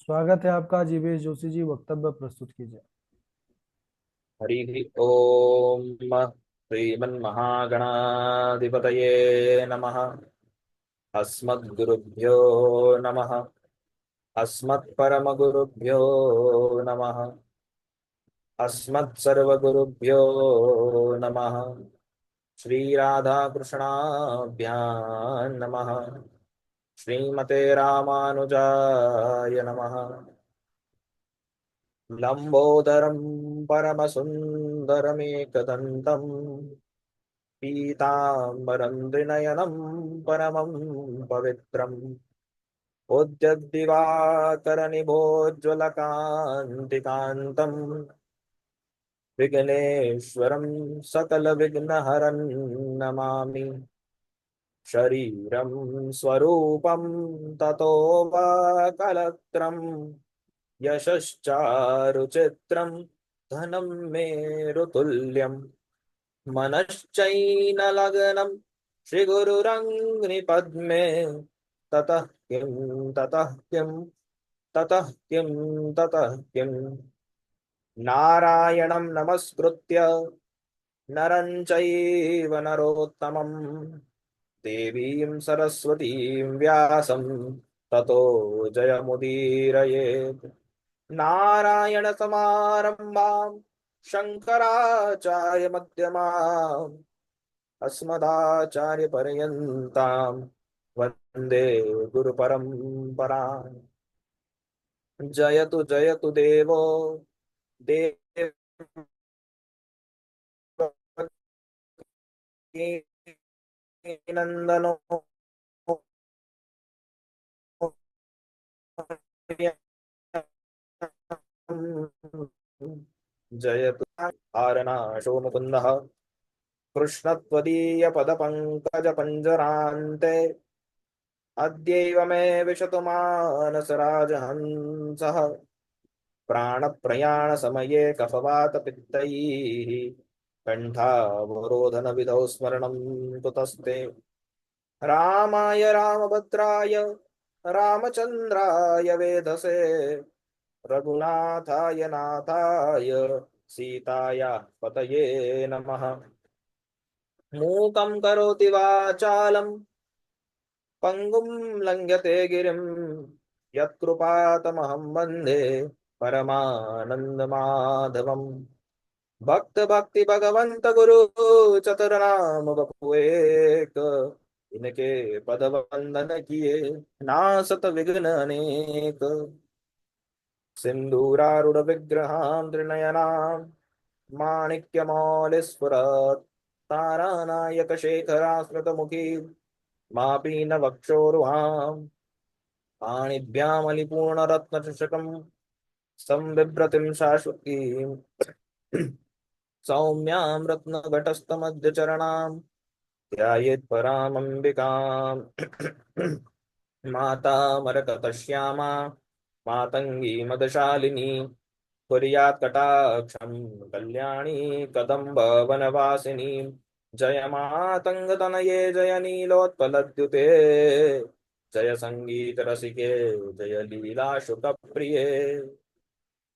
स्वागत है आपका जीवेश जोशी जी। वक्तव्य प्रस्तुत कीजिए। हरि ओम श्रीमन्महागणाधिपतये नमः। अस्मद्गुरुभ्यो नमः। अस्मत्परमगुरुभ्यो नमः। अस्मत्सर्वगुरुभ्यो नमः। श्रीराधाकृष्णाभ्यां नमः। श्रीमते रामानुजाय नमः। लंबोदरं परमसुन्दरमेकदन्तम् पीताम्बरं त्रिनयनं परमं पवित्रम् उद्यद्दिवाकरनिभोज्ज्वलकान्तिकान्तम् विघ्नेश्वरं सकलविघ्नहरं नमामि। शरीरं स्वरूपं ततो वा कलत्रं यशश्चारुचित्रं धनं मेरुतुल्यम् मनश्चैनलग्नं श्रीगुरुरङ्घ्रिपद्मे ततः किं ततः किं नारायणं नमस्कृत्य नरं चैव नरोत्तमं देवीं सरस्वतीं व्यासं ततो जयमुदीरयेत्। नारायणसमारम्भां शङ्कराचार्यमध्यमाम् अस्मदाचार्यपर्यन्तां वन्दे गुरुपरम्पराम्। जयतु जयतु देवो देवकीनन्दनो जयतु आरणाशो मुकुन्दः कृष्णत्वदीयपदपङ्कजपञ्जरान्ते अद्यैव मे विशतु मानसराजहंसः प्राणप्रयाणसमये कफवातपित्तैः कण्ठावरोधनविधौ स्मरणं कुतस्ते। रामाय रामभद्राय रामचन्द्राय वेधसे रघुनाथाय नाथाय सीताया पतये नमः। मूकं करोति वाचालं पङ्गुं लङ्घ्यते गिरिं यत्कृपातमहं वन्दे परमानन्दमाधवम्। भक्त भक्ति भगवंत गुरु चतुरनाम बपुएक इनके पद वंदन किए नासत विघ्न अनेक। सिंदूरारूढ़ विग्रहां त्रिनयनां माणिक्यमौलिस्फुरत् तारानायक शेखरास्मृतमुखी मापीन वक्षोरुहां पाणिभ्यामलिपूर्णरत्नचषकं संबिभ्रतिं शाश्वतीम् सौम्यां रत्नघटस्थमध्यचरणां ध्यायेत् परामम्बिकाम्। माता मरकतश्यामा मातङ्गी मदशालिनी कुर्यात् कटाक्षं कल्याणी कदम्ब वनवासिनी। जय मातङ्गतनये जय नीलोत्पलद्युते जय संगीत रसिके जय लीला शुक प्रिये।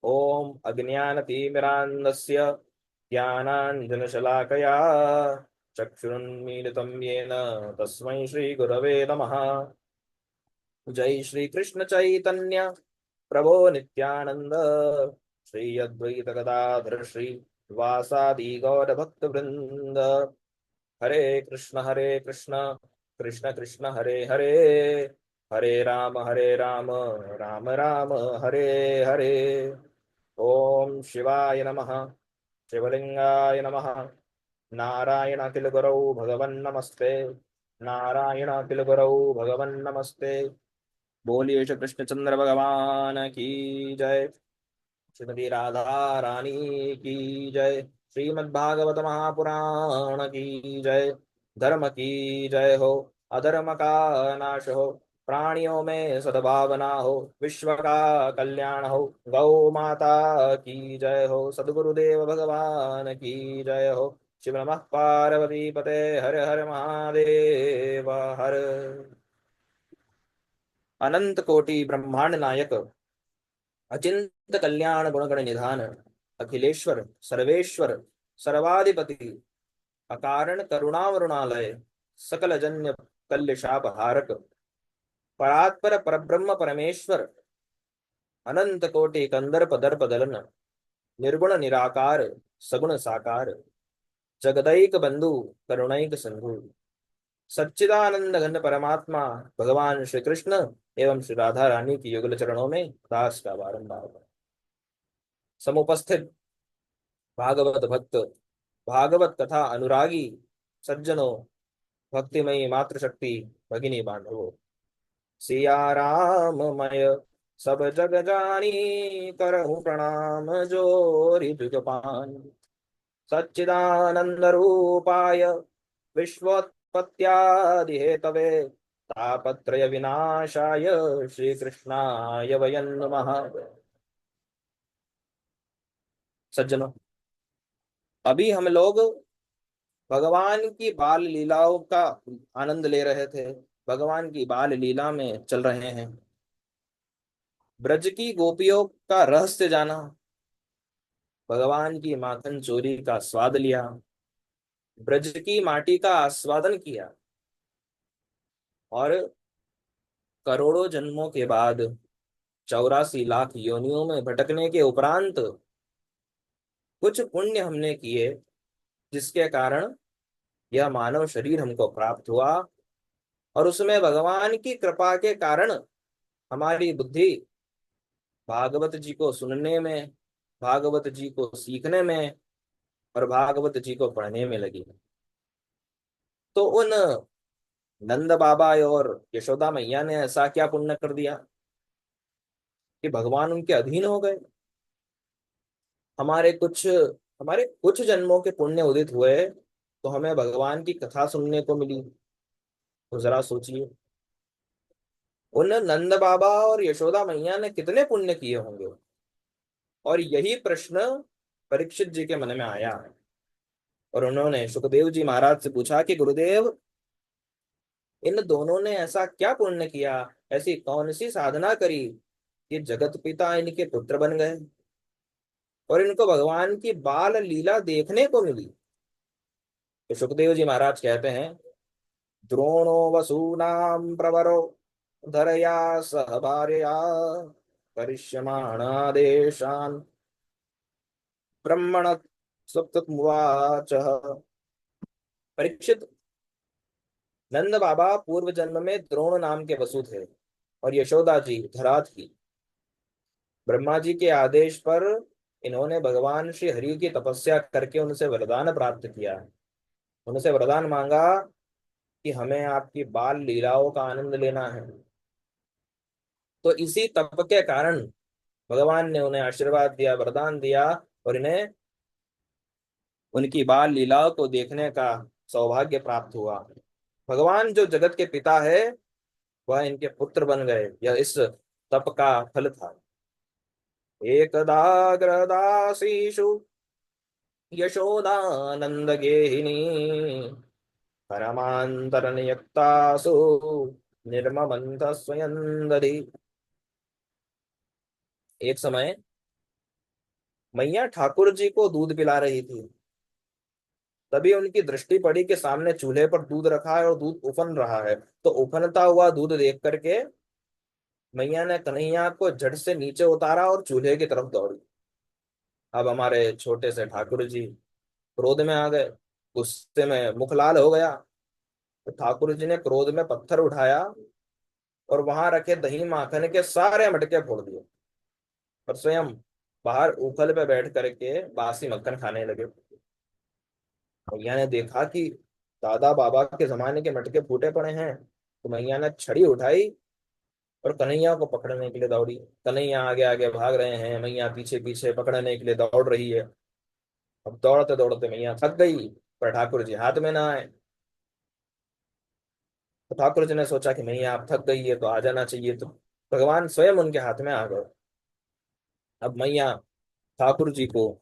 ॐ अज्ञानतिमिरान्धस्य ज्ञानाञ्जनशलाकया चक्षुरुन्मीलितं येन तस्मै श्रीगुरवे नमः। जय श्री कृष्ण चैतन्य प्रभो नित्यानंद श्री अद्वैत गदाधर श्री वासादि गौर भक्त वृंद। हरे कृष्ण कृष्ण कृष्ण हरे हरे हरे राम राम राम हरे हरे। ओम शिवाय नमः। शिवलिंगाय नमः। नारायण अखिल गुरौ भगवन्नमस्ते। नारायण अखिल गुरौ भगवन्नमस्ते। बोलिए श्री कृष्णचंद्र भगवान की जय। श्रीमती राधा रानी की जय। श्रीमद्भागवत महापुराण की जय। धर्म की जय हो। अधर्म का नाश हो। प्राणियों में सद्भावना हो। विश्व का कल्याण हो। गौ माता की जय हो। सद्गुरुदेव भगवान की जय हो। शिव नमः पार्वती पते हर हर महादेव हर। अनंत कोटि ब्रह्मांड नायक अचिंत कल्याण गुणगण निधान, अखिलेश्वर सर्वेश्वर सर्वाधिपति, अकारण करुणावरुणालय, सकल जन्य कल्य शाप हारक, परात्पर परब्रह्म परमेश्वर, अनंत कोटि कंदर्प दर्प दलन, निर्गुण निराकार सगुण साकार, जगदैक बंधु करुणैक सिंधु, सच्चिदानंद घन परमात्मा भगवान श्री कृष्ण एवं श्री राधा रानी की युगल चरणों में दास का बारंबार समुपस्थित भागवत भक्त, भागवत कथा अनुरागी सज्जनों, भक्तिमयी मातृशक्ति भगिनी बांधवों, सिया राम मय सब जग जानी, करहु प्रणाम जोरि जुग पान, सच्चिदानंद रूपाय विश्वोत्पत्त्यादि हेतवे, तापत्रय विनाशाय श्री कृष्णाय वयं नमः। सज्जनों, अभी हम लोग भगवान की बाल लीलाओं का आनंद ले रहे थे, भगवान की बाल लीला में चल रहे हैं। ब्रज की गोपियों का रहस्य जाना, भगवान की माखन चोरी का स्वाद लिया, ब्रज की माटी का आस्वादन किया और करोड़ों जन्मों के बाद 84 लाख योनियों में भटकने के उपरांत कुछ पुण्य हमने किए, जिसके कारण यह मानव शरीर हमको प्राप्त हुआ। और उसमें भगवान की कृपा के कारण हमारी बुद्धि भागवत जी को सुनने में, भागवत जी को सीखने में और भागवत जी को पढ़ने में लगी। तो उन नंद बाबा और यशोदा मैया ने ऐसा क्या पुण्य कर दिया कि भगवान उनके अधीन हो गए। हमारे कुछ जन्मों के पुण्य उदित हुए तो हमें भगवान की कथा सुनने को मिली। तो जरा सोचिए, उन नंद बाबा और यशोदा मैया ने कितने पुण्य किए होंगे। और यही प्रश्न परीक्षित जी के मन में आया और उन्होंने सुखदेव जी महाराज से पूछा कि गुरुदेव, इन दोनों ने ऐसा क्या पुण्य किया, ऐसी कौन सी साधना करी कि जगत पिता इनके पुत्र बन गए और इनको भगवान की बाल लीला देखने को मिली। तो सुखदेव जी महाराज कहते हैं, द्रोणो वसूनाम प्रवरो धरया सह भार्यया, करिष्यमाणादेशान् ब्रह्मण सप्तमुवाच। परीक्षित, नंद बाबा पूर्व जन्म में द्रोण नाम के वसु थे और यशोदा जी धरा थी। ब्रह्मा जी के आदेश पर इन्होंने भगवान श्री हरि की तपस्या करके उनसे वरदान प्राप्त किया। उनसे वरदान मांगा कि हमें आपकी बाल लीलाओं का आनंद लेना है। तो इसी तप के कारण भगवान ने उन्हें आशीर्वाद दिया, वरदान दिया और इन्हें उनकी बाल लीलाओं को देखने का सौभाग्य प्राप्त हुआ। भगवान जो जगत के पिता है वह इनके पुत्र बन गए, यह इस तप का फल था। एकदाग्रदासीषु यशोदानंद गेहिनी, परमान्तरनियक्तासु निर्ममन्थ स्वयं दधि। एक समय मैया ठाकुर जी को दूध पिला रही थी। तभी उनकी दृष्टि पड़ी कि सामने चूल्हे पर दूध रखा है और दूध उफन रहा है। तो उफनता हुआ दूध देख करके मैया ने कन्हैया को झट से नीचे उतारा और चूल्हे की तरफ दौड़ी। अब हमारे छोटे से ठाकुर जी क्रोध में आ गए, गुस्से में मुख लाल हो गया। तो ठाकुर जी ने क्रोध में पत्थर उठाया और वहां रखे दही माखन के सारे मटके फोड़ दिए और स्वयं बाहर उखल पे बैठ करके बासी मक्खन खाने लगे। मैया ने देखा कि दादा बाबा के जमाने के मटके फूटे पड़े हैं। तो मैया ने छड़ी उठाई और कन्हैया को पकड़ने के लिए दौड़ी। कन्हैया आगे आगे भाग रहे हैं, मैया पीछे पीछे पकड़ने के लिए दौड़ रही है। अब दौड़ते दौड़ते मैया थक गई, पर ठाकुर जी हाथ में ना आए। तो ठाकुर जी ने सोचा कि मैया आप थक गई है तो आ जाना चाहिए, तो भगवान स्वयं उनके हाथ में आ गए। अब मैया ठाकुर जी को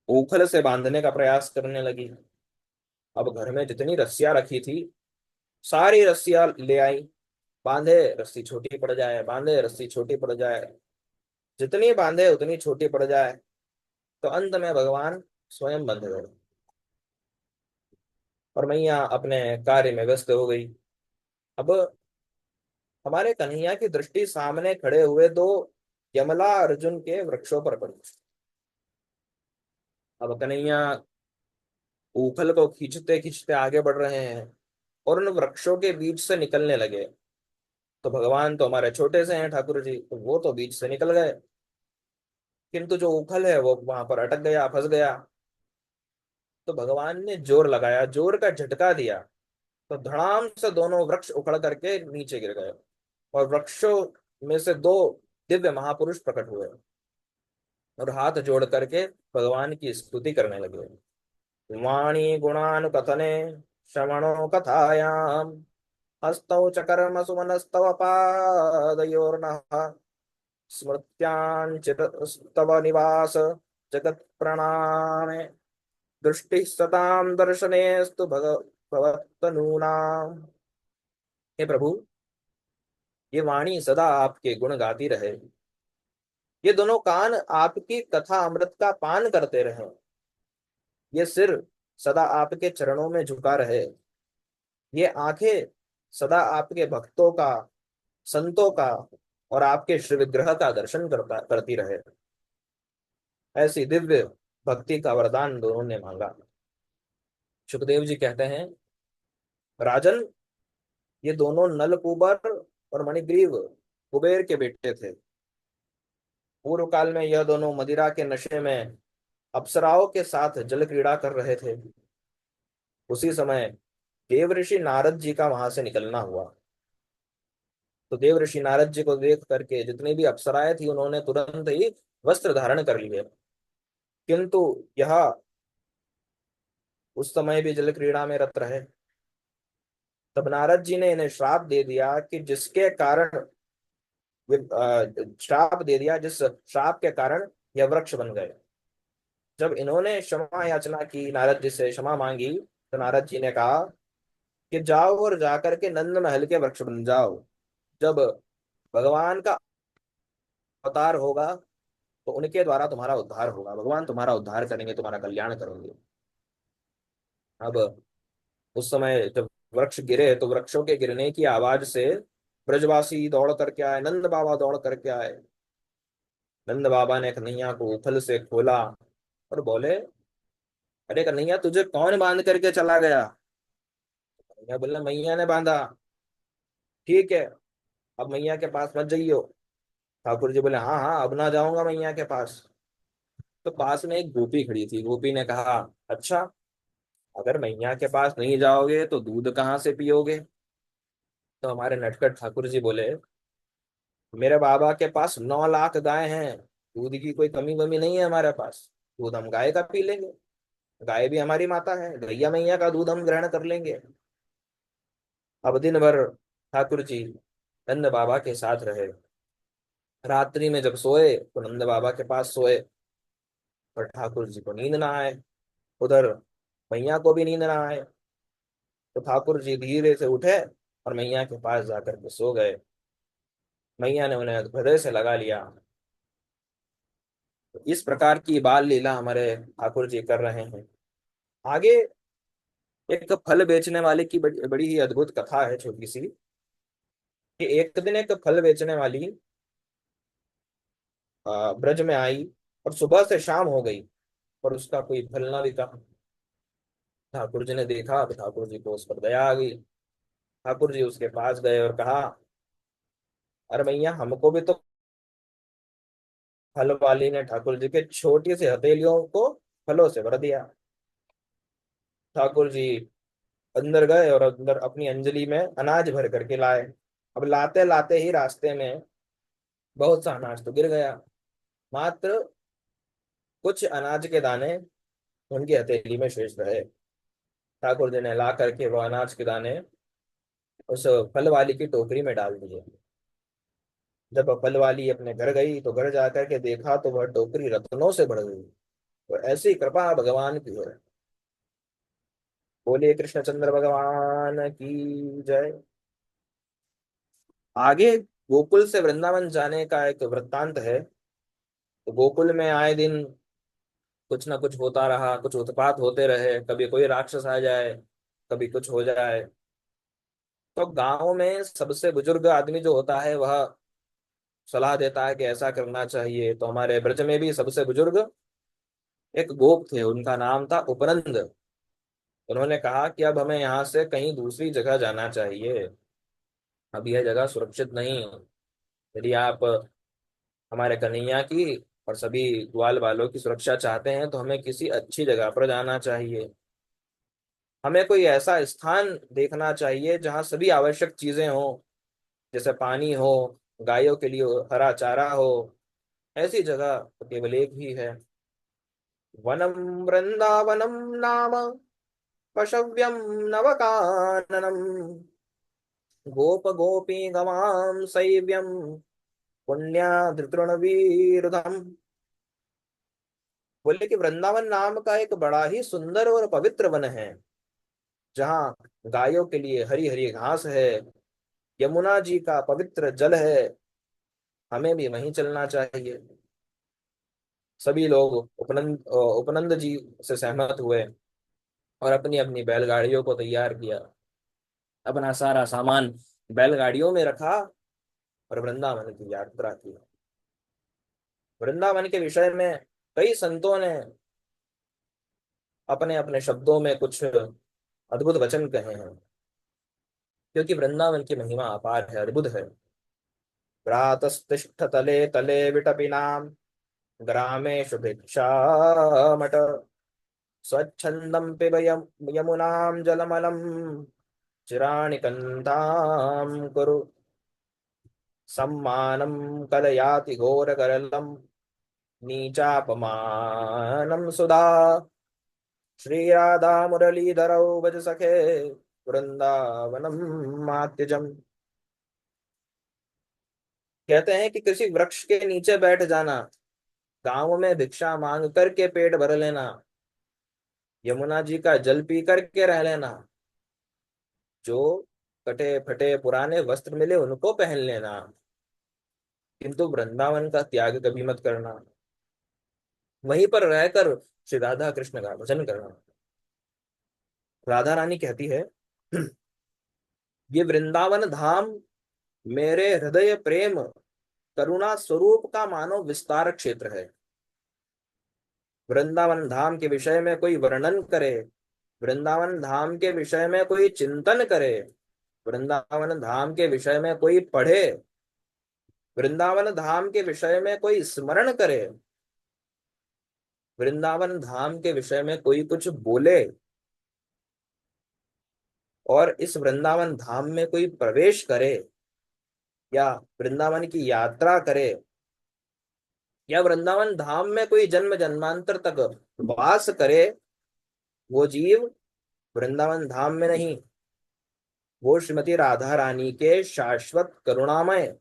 ऊखल से बांधने का प्रयास करने लगी। अब घर में जितनी रस्सियां रखी थी सारी रस्सियां ले आई, बांधे रस्सी छोटी पड़ जाए, बांधे रस्सी छोटी पड़ जाए। जितनी बांधे उतनी छोटी पड़ जाए। तो अंत में भगवान स्वयं बंध गए और मैया अपने कार्य में व्यस्त हो गई। अब हमारे कन्हैया की दृष्टि सामने खड़े हुए दो यमला अर्जुन के वृक्षों पर पड़ी। अब कन्हैया ऊखल को खींचते खींचते आगे बढ़ रहे हैं और उन वृक्षों के बीच से निकलने लगे। तो भगवान तो हमारे छोटे से हैं ठाकुर जी, तो वो तो बीच से निकल गए, किंतु जो उखल है वो वहां पर अटक गया, फंस गया। तो भगवान ने जोर लगाया, जोर का झटका दिया, तो धड़ाम से दोनों वृक्ष उखड़ करके नीचे गिर गए और वृक्षों में से दो दिव्य महापुरुष प्रकट हुए और हाथ जोड़ करके भगवान की स्तुति करने लगे। वाणी गुणानुकथने श्रवणो कथायाम हस्तौ च कर्म सुमनस्तव पादयोर्नः स्मृत्याञ्चितस्तव निवास जगत् प्रणामे दृष्टि सताम दर्शनेस्तु भगवत्तनूनाम। हे प्रभु, ये वाणी सदा आपके गुण गाती रहे, ये दोनों कान आपकी कथा अमृत का पान करते रहे, ये सिर सदा आपके चरणों में झुका रहे, ये आंखें सदा आपके भक्तों का, संतों का और आपके श्री विग्रह का दर्शन करती रहे। ऐसी दिव्य भक्ति का वरदान दोनों ने मांगा। सुखदेव जी कहते हैं, राजन, ये दोनों नलकूबर और मणिग्रीव कुबेर के बेटे थे। पूर्व काल में यह दोनों मदिरा के नशे में अप्सराओं के साथ जल क्रीड़ा कर रहे थे। उसी समय देव ऋषि नारद जी का वहां से निकलना हुआ। तो देव ऋषि नारद जी को देख करके जितनी भी अप्सराएं थी उन्होंने तुरंत ही वस्त्र धारण कर लिए, किंतु यह उस समय भी जल क्रीड़ा में रत रहे। तब नारद जी ने इन्हें श्राप दे दिया कि जिसके कारण श्राप दे दिया, जिस श्राप के कारण यह वृक्ष बन गए। जब इन्होंने क्षमा याचना की, नारद जी से क्षमा मांगी, तो नारद जी ने कहा कि जाओ और जाकर के नंद महल के वृक्ष बन जाओ। जब भगवान का अवतार होगा तो उनके द्वारा तुम्हारा उद्धार होगा, भगवान तुम्हारा उद्धार करेंगे, तुम्हारा कल्याण करेंगे। अब उस समय जब वृक्ष गिरे तो वृक्षों के गिरने की आवाज से ब्रजवासी दौड़ करके आए, नंद बाबा दौड़ करके आए। नंद बाबा ने कन्हैया को उथल से खोला और बोले, अरे कन्हैया, तुझे कौन बांध करके चला गया? कन्हैया बोला, मैया ने बांधा। ठीक है, अब मैया के पास मत जाइयो। ठाकुर जी बोले, हाँ हाँ, अब ना जाऊंगा मैया के पास। तो पास में एक गोपी खड़ी थी, गोपी ने कहा, अच्छा, अगर मैया के पास नहीं जाओगे तो दूध कहाँ से पियोगे? तो हमारे नटखट ठाकुर जी बोले, मेरे बाबा के पास 9 लाख गाय हैं, दूध की कोई कमी वमी नहीं है हमारे पास। दूध हम गाय का पी लेंगे, गाय भी हमारी माता है, गैया मैया का दूध हम ग्रहण कर लेंगे। अब दिन भर ठाकुर जी नंद बाबा के साथ रहे। रात्रि में जब सोए तो नंद बाबा के पास सोए, पर ठाकुर जी को नींद ना आए, उधर मैया को भी नींद ना आए। तो ठाकुर जी धीरे से उठे और मैया के पास जाकर के सो गए। मैया ने उन्हें हृदय से लगा लिया। तो इस प्रकार की बाल लीला हमारे ठाकुर जी कर रहे हैं। आगे एक फल बेचने वाले की बड़ी, बड़ी ही अद्भुत कथा है, छोटी सी, कि एक दिन एक फल बेचने वाली ब्रज में आई और सुबह से शाम हो गई और उसका कोई फल ना बिका। ठाकुर जी ने देखा तो ठाकुर जी को उस पर दया आ गई। ठाकुर जी उसके पास गए और कहा, अरे भैया, हमको भी तो। फल वाली ने ठाकुर जी के छोटी सी हथेलियों को फलों से भर दिया। ठाकुर जी अंदर गए और अंदर अपनी अंजलि में अनाज भर करके लाए। अब लाते लाते ही रास्ते में बहुत सा अनाज तो गिर गया, मात्र कुछ अनाज के दाने उनकी हथेली में शेष रहे। ठाकुर जी ने ला करके वो अनाज के दाने उस फल वाली की टोकरी में डाल दिए। जब फल वाली अपने घर गई तो घर जाकर के देखा तो वह टोकरी रत्नों से भर गई। तो ऐसी कृपा भगवान की है। बोलिए कृष्णचंद्र भगवान की जय। आगे गोकुल से वृंदावन जाने का एक वृत्तांत है। तो गोकुल में आए दिन कुछ ना कुछ होता रहा, कुछ उत्पात होते रहे, कभी कोई राक्षस आ जाए, कभी कुछ हो जाए। तो गांव में सबसे बुजुर्ग आदमी जो होता है वह सलाह देता है कि ऐसा करना चाहिए। तो हमारे ब्रज में भी सबसे बुजुर्ग एक गोप थे, उनका नाम था उपनंद। उन्होंने कहा कि अब हमें यहाँ से कहीं दूसरी जगह जाना चाहिए, अब यह जगह सुरक्षित नहीं है। यदि आप हमारे कन्हैया की और सभी ग्वाल वालों की सुरक्षा चाहते हैं तो हमें किसी अच्छी जगह पर जाना चाहिए। हमें कोई ऐसा स्थान देखना चाहिए जहाँ सभी आवश्यक चीजें हों, जैसे पानी हो, गायों के लिए हरा चारा हो। ऐसी जगह तो केवल एक ही है, वनम वृंदावनम नाम पशव्यम नवकाननम गोप गोपी गवाम सैव्यम पुण्याधृतृणवीरुधम। बोले कि वृंदावन नाम का एक बड़ा ही सुंदर और पवित्र वन है, जहाँ गायों के लिए हरी हरी घास है, यमुना जी का पवित्र जल है, हमें भी वहीं चलना चाहिए। सभी लोग उपनंद जी से सहमत हुए और अपनी अपनी बैलगाड़ियों को तैयार किया, अपना सारा सामान बैलगाड़ियों में रखा और वृंदावन की यात्रा की। वृंदावन के विषय में कई संतों ने अपने अपने शब्दों में कुछ अद्भुत वचन कहे हैं, क्योंकि वृंदावन की महिमा अपार है, अद्भुत है। प्रातस्तिष्ठ तले तले विटपिनाम ग्रामेषु भिक्षामट स्वच्छंदं पिब यमुनां जलमलं चिराणि कन्तां कुरु सम्मानं कलयाति घोरकरलं नीचापमानं सुधा श्रीराधा मुरलीधरौ भज सखे वृंदावनम मात्यजम। कहते हैं कि किसी वृक्ष के नीचे बैठ जाना, गांव में भिक्षा मांग करके पेट भर लेना, यमुना जी का जल पी करके रह लेना, जो कटे फटे पुराने वस्त्र मिले उनको पहन लेना, किंतु वृंदावन का त्याग कभी मत करना। वहीं पर रहकर श्री राधा कृष्ण का भजन करना। राधा रानी कहती है, ये वृंदावन धाम मेरे हृदय प्रेम करुणा स्वरूप का मानो विस्तार क्षेत्र है। वृंदावन धाम के विषय में कोई वर्णन करे, वृंदावन धाम के विषय में कोई चिंतन करे, वृंदावन धाम के विषय में कोई पढ़े, वृंदावन धाम के विषय में कोई स्मरण करे, वृंदावन धाम के विषय में कोई कुछ बोले, और इस वृंदावन धाम में कोई प्रवेश करे, या वृंदावन की यात्रा करे, या वृंदावन धाम में कोई जन्म जन्मांतर तक वास करे, वो जीव वृंदावन धाम में नहीं, वो श्रीमती राधा रानी के शाश्वत करुणामय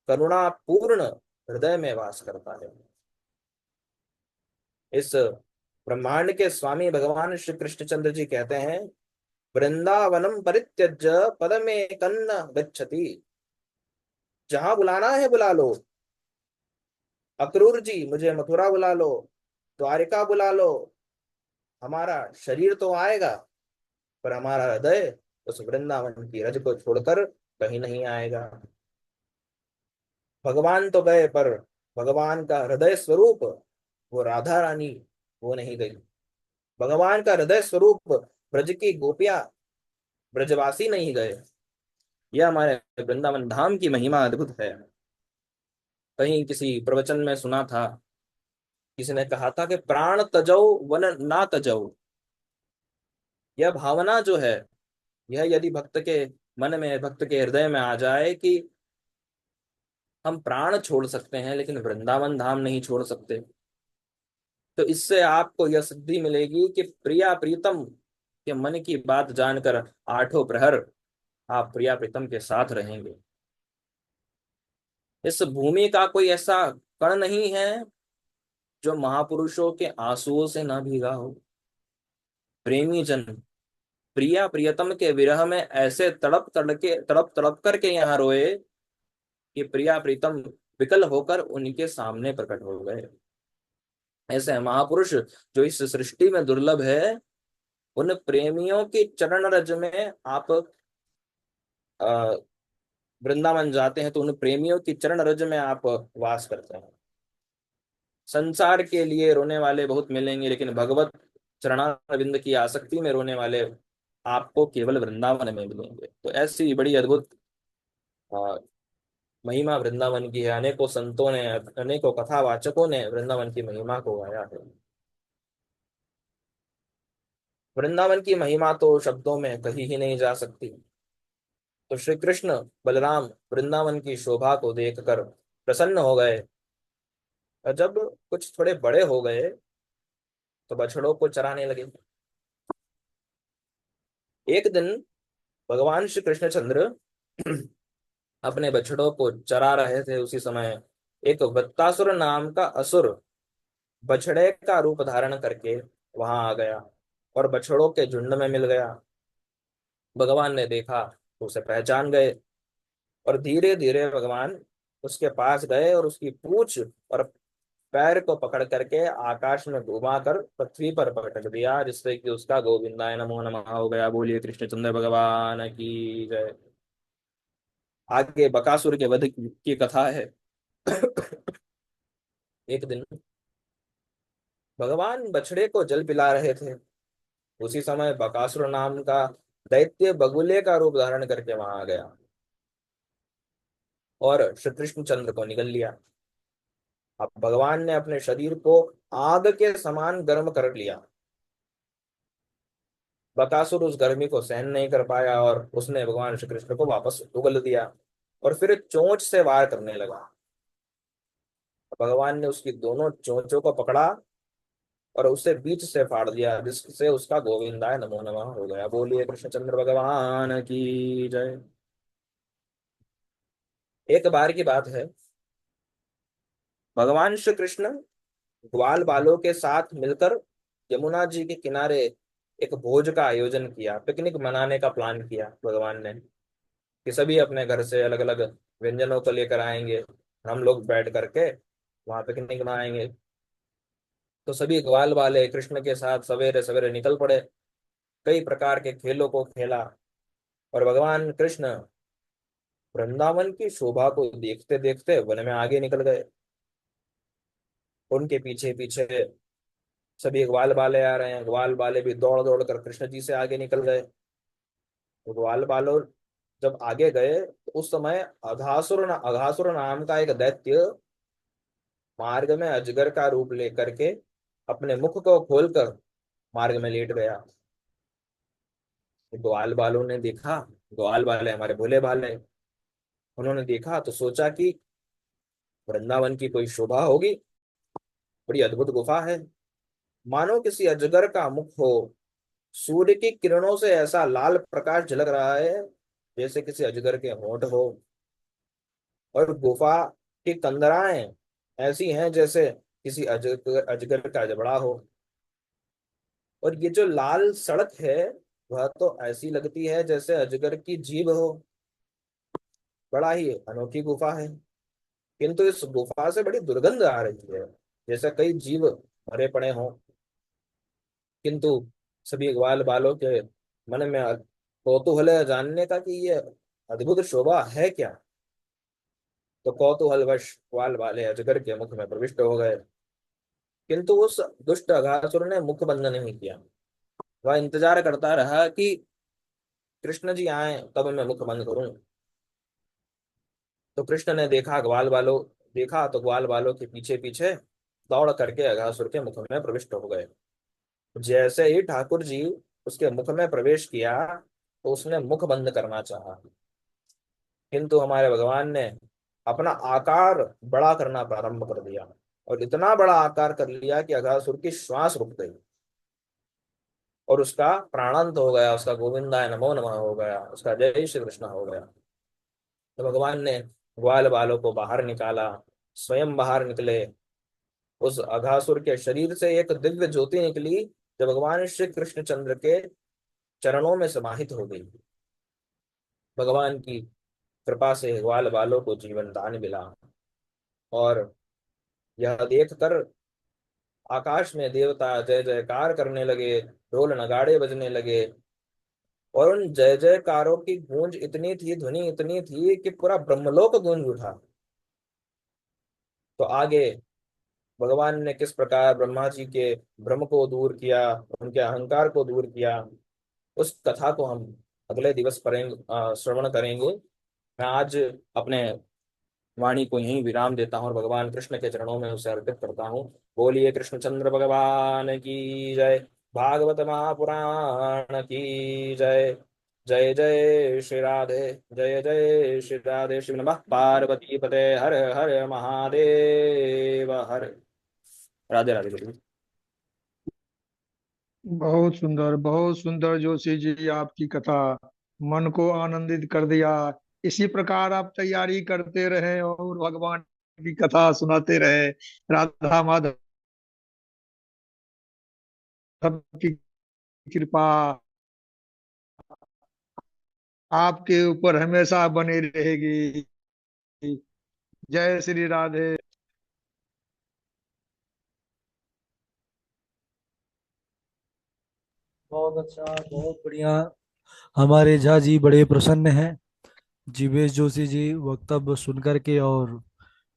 करुणापूर्ण हृदय में वास करता है। इस ब्रह्मांड के स्वामी भगवान श्री कृष्णचंद्र जी कहते हैं, वृंदावनम परित्यज्य पद में कन्न गच्छति। जहां बुलाना है बुला लो, अक्रूर जी मुझे मथुरा बुला लो, द्वारिका बुला लो, हमारा शरीर तो आएगा पर हमारा हृदय उस वृंदावन की रज को छोड़कर कहीं नहीं आएगा। भगवान तो गए पर भगवान का हृदय स्वरूप वो राधा रानी वो नहीं गई। भगवान का हृदय स्वरूप ब्रज की गोपियां ब्रजवासी नहीं गए। यह हमारे वृंदावन धाम की महिमा अद्भुत है। कहीं किसी प्रवचन में सुना था, किसी ने कहा था कि प्राण तजौ वन ना तजौ। यह भावना जो है, यह यदि भक्त के मन में, भक्त के हृदय में आ जाए कि हम प्राण छोड़ सकते हैं लेकिन वृंदावन धाम नहीं छोड़ सकते, तो इससे आपको यह सिद्धि मिलेगी कि प्रिया प्रीतम के मन की बात जानकर आठों प्रहर आप प्रिया प्रीतम के साथ रहेंगे। इस भूमि का कोई ऐसा कण नहीं है जो महापुरुषों के आंसुओं से ना भीगा हो। प्रेमी जन प्रिया प्रियतम के विरह में ऐसे तड़प तड़प करके यहाँ रोए कि प्रिया प्रीतम विकल होकर उनके सामने प्रकट हो गए। ऐसे महापुरुष जो इस सृष्टि में दुर्लभ है, उन प्रेमियों की चरण रज में आप अ, वृंदावन जाते हैं तो उन प्रेमियों की चरण रज में आप वास करते हैं। संसार के लिए रोने वाले बहुत मिलेंगे, लेकिन भगवत चरणारविंद की आसक्ति में रोने वाले आपको केवल वृंदावन में मिलेंगे। तो ऐसी बड़ी अद्भुत अ, महिमा वृंदावन की है। अनेकों संतों ने, अनेकों कथावाचकों ने वृंदावन की महिमा को गाया है। वृंदावन की महिमा तो शब्दों में कही ही नहीं जा सकती। तो श्री कृष्ण बलराम वृंदावन की शोभा को देखकर प्रसन्न हो गए, और जब कुछ थोड़े बड़े हो गए तो बछड़ों को चराने लगे। एक दिन भगवान श्री कृष्णचंद्र अपने बछड़ों को चरा रहे थे। उसी समय एक वत्तासुर नाम का असुर बछड़े का रूप धारण करके वहां आ गया और बछड़ों के झुंड में मिल गया। भगवान ने देखा तो उसे पहचान गए, और धीरे धीरे भगवान उसके पास गए और उसकी पूंछ और पैर को पकड़ करके आकाश में घुमाकर पृथ्वी पर पटक दिया, जिससे कि उसका गोविंदाय नमो नमः हो गया। बोलिए कृष्णचंद्र भगवान की जय। आगे बकासुर के वध की कथा है। एक दिन भगवान बछड़े को जल पिला रहे थे। उसी समय बकासुर नाम का दैत्य बगुले का रूप धारण करके वहां आ गया और श्री कृष्णचंद्र को निगल लिया। अब भगवान ने अपने शरीर को आग के समान गर्म कर लिया। बकासुर उस गर्मी को सहन नहीं कर पाया और उसने भगवान श्री कृष्ण को वापस उगल दिया और फिर चोंच से वार करने लगा। भगवान ने उसकी दोनों चोंचों को पकड़ा और उसे बीच से फाड़ दिया, जिससे उसका गोविंदाय नमो नमः हो गया। बोलिए कृष्णचंद्र भगवान की जय। एक बार की बात है, भगवान श्री कृष्ण ग्वाल बालों के साथ मिलकर यमुना जी के किनारे एक भोज का आयोजन किया। पिकनिक मनाने का प्लान किया भगवान ने कि सभी अपने घर से अलग अलग व्यंजनों को लेकर आएंगे, हम लोग बैठ करके वहां पिकनिक मनाएंगे। तो सभी ग्वाल वाले कृष्ण के साथ सवेरे सवेरे निकल पड़े, कई प्रकार के खेलों को खेला। और भगवान कृष्ण वृंदावन की शोभा को देखते देखते वन में आगे निकल गए। उनके पीछे पीछे सभी ग्वाल बाले आ रहे हैं। ग्वाल बाले भी दौड़ दौड़ कर कृष्ण जी से आगे निकल गए। तो ग्वाल बालों जब आगे गए तो उस समय अघासुर नाम का एक दैत्य मार्ग में अजगर का रूप लेकर के अपने मुख को खोलकर मार्ग में लेट गया। ग्वाल बालों ने देखा, ग्वाल बाले हमारे भोले भाले, उन्होंने देखा तो सोचा कि वृंदावन की कोई शोभा होगी, बड़ी अद्भुत गुफा है, मानो किसी अजगर का मुख हो। सूर्य की किरणों से ऐसा लाल प्रकाश झलक रहा है जैसे किसी अजगर के होंठ हो, और गुफा की कंदराएं ऐसी हैं जैसे किसी अजगर अजगर का जबड़ा हो। और ये जो लाल सड़क है वह तो ऐसी लगती है जैसे अजगर की जीभ हो। बड़ा ही अनोखी गुफा है, किंतु इस गुफा से बड़ी दुर्गंध आ रही है, जैसे कई जीव मरे पड़े हों। किंतु सभी ग्वाल बालों के मन में कौतूहल है जानने का कि ये अद्भुत शोभा है क्या। तो कौतूहलवश ग्वाल वाले अजगर के मुख में प्रविष्ट हो गए, किंतु उस दुष्ट अघासुर ने मुख बंद नहीं किया। वह इंतजार करता रहा कि कृष्ण जी आए तब मैं मुख बंद करूं। तो कृष्ण ने देखा तो ग्वाल बालों के पीछे पीछे दौड़ करके अघासुर के मुख में प्रविष्ट हो गए। जैसे ही ठाकुर जी उसके मुख में प्रवेश किया तो उसने मुख बंद करना चाहा, किंतु हमारे भगवान ने अपना आकार बड़ा करना प्रारंभ कर दिया और इतना बड़ा आकार कर लिया कि अघासुर की श्वास रुक गई और उसका प्राणांत हो गया, उसका गोविंदाय नमो नमः हो गया, उसका जय श्री कृष्ण हो गया। तो भगवान ने ग्वाल बालों को बाहर निकाला, स्वयं बाहर निकले। उस अघासुर के शरीर से एक दिव्य ज्योति निकली जो भगवान श्री कृष्णचंद्र के चरणों में समाहित हो गई। भगवान की कृपा से ग्वाल बालों को जीवन दान मिला। और यह देखकर आकाश में देवता जय जयकार करने लगे, ढोल नगाड़े बजने लगे। और उन जय जयकारों की गूंज इतनी थी, ध्वनि इतनी थी कि पूरा ब्रह्मलोक गूंज उठा। तो आगे भगवान ने किस प्रकार ब्रह्मा जी के भ्रम को दूर किया, उनके अहंकार को दूर किया, उस कथा को हम अगले दिवस पढ़ेंगे, श्रवण करेंगे। मैं आज अपने वाणी को यहीं विराम देता हूँ और भगवान कृष्ण के चरणों में उसे अर्पित करता हूँ। बोलिए कृष्णचंद्र भगवान की जय। भागवत महापुराण की जय। जय जय श्री राधे। जय जय श्री राधे। शिव नमः पार्वती पते। हर हर महादेव। हर राधे राधे बोलिए। बहुत सुंदर जोशी जी, आपकी कथा मन को आनंदित कर दिया। इसी प्रकार आप तैयारी करते रहे और भगवान की कथा सुनाते रहे। राधा माधव की कृपा आपके ऊपर हमेशा बनी रहेगी। जय श्री राधे। बहुत अच्छा, बहुत बढ़िया। हमारे झा जी बड़े प्रसन्न हैं जीवेश जोशी जी वक्तव्य सुन करके, और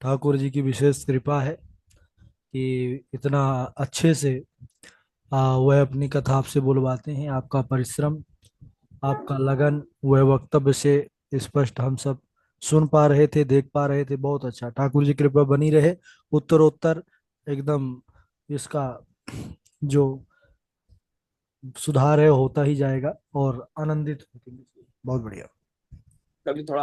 ठाकुर जी की विशेष कृपा है कि इतना अच्छे से वह अपनी कथा आपसे बुलवाते हैं। आपका परिश्रम, आपका लगन, वह वक्तव्य से स्पष्ट हम सब सुन पा रहे थे, देख पा रहे थे। बहुत अच्छा, ठाकुर जी कृपा बनी रहे उत्तरोत्तर। एकदम इसका जो सुधार है होता ही जाएगा और आनंदित होंगे। बहुत बढ़िया। कभी थोड़ा